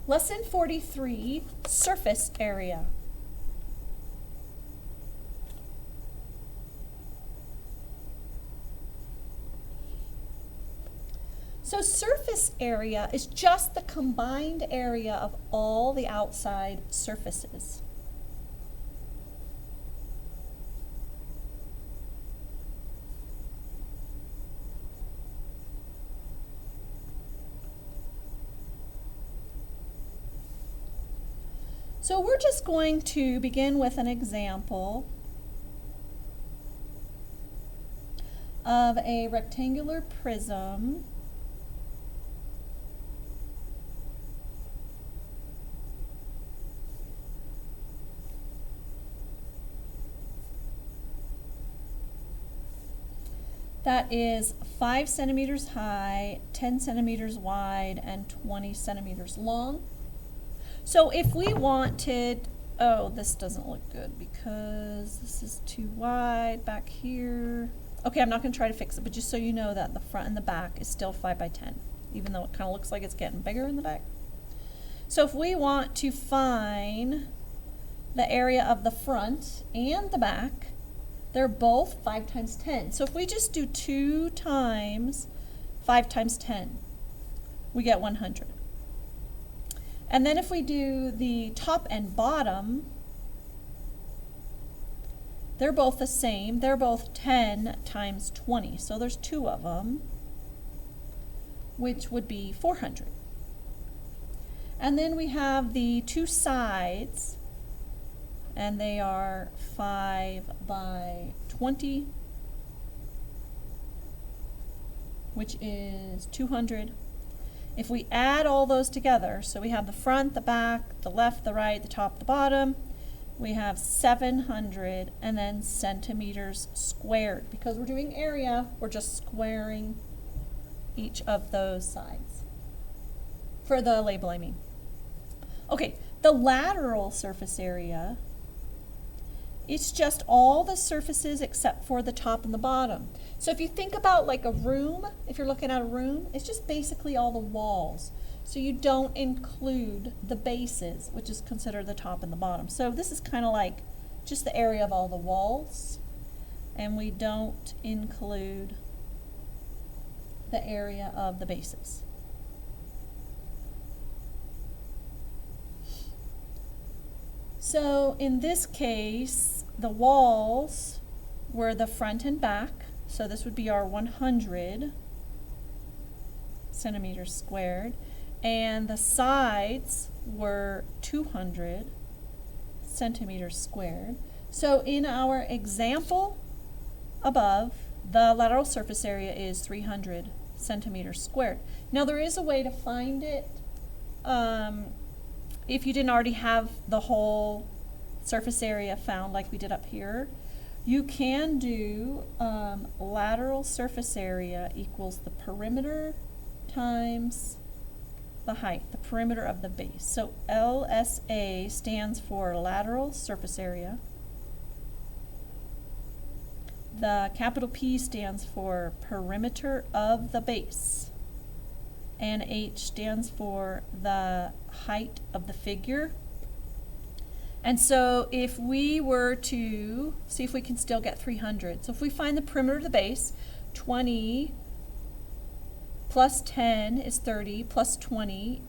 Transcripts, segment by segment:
Lesson 43, surface area. So surface area is just the combined area of all the outside surfaces. So we're just going to begin with an example of a rectangular prism that is 5 centimeters high, 10 centimeters wide, and 20 centimeters long. So if we wanted, oh, this doesn't look good because this is too wide back here. Okay, I'm not going to try to fix it, but just so you know that the front and the back is still 5 by 10, even though it kind of looks like it's getting bigger in the back. So if we want to find the area of the front and the back, they're both 5 times 10. So if we just do 2 times 5 times 10, we get 100. And then if we do the top and bottom, they're both the same. They're both 10 times 20. So there's 2 of them, which would be 400. And then we have the 2 sides, and they are 5 by 20, which is 200. If we add all those together, so we have the front, the back, the left, the right, the top, the bottom, we have 700, and then centimeters squared. Because we're doing area, we're just squaring each of those sides. For the label, I mean. Okay, the lateral surface area, it's just all the surfaces except for the top and the bottom. So if you think about like a room, if you're looking at a room, it's just basically all the walls. So you don't include the bases, which is considered the top and the bottom. So this is kind of like just the area of all the walls, and we don't include the area of the bases. So in this case, the walls were the front and back. So this would be our 100 centimeters squared. And the sides were 200 centimeters squared. So in our example above, the lateral surface area is 300 centimeters squared. Now there is a way to find it if you didn't already have the whole surface area found like we did up here. You can do lateral surface area equals the perimeter times the height, the perimeter of the base. So LSA stands for lateral surface area. The capital P stands for perimeter of the base. And H stands for the height of the figure. And so if we were to see if we can still get 300. So if we find the perimeter of the base, 20 plus 10 is 30, plus 20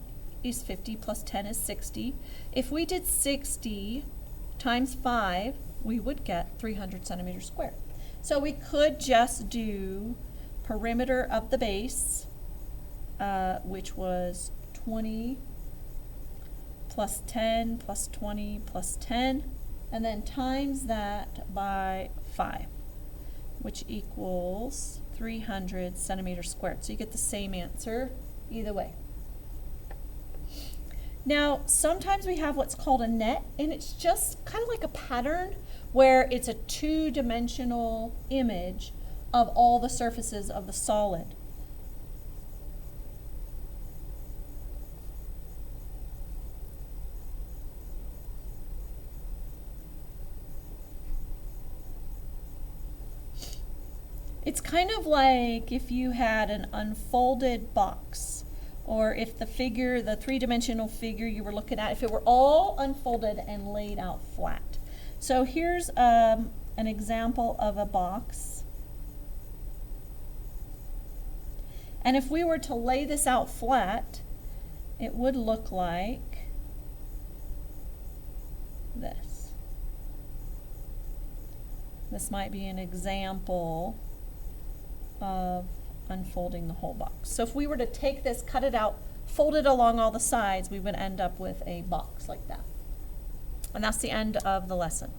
is 50, plus 10 is 60. If we did 60 times 5, we would get 300 centimeters squared. So we could just do perimeter of the base, which was 20 plus 10 plus 20 plus 10, and then times that by 5, which equals 300 centimeters squared. So you get the same answer either way. Now, sometimes we have what's called a net, and it's just kind of like a pattern where it's a 2-dimensional image of all the surfaces of the solid. It's kind of like if you had an unfolded box Or if the figure, the three-dimensional figure you were looking at, if it were all unfolded and laid out flat. So here's an example of a box. And if we were to lay this out flat, it would look like this. This might be an example of unfolding the whole box. So if we were to take this, cut it out, fold it along all the sides, we would end up with a box like that. And that's the end of the lesson.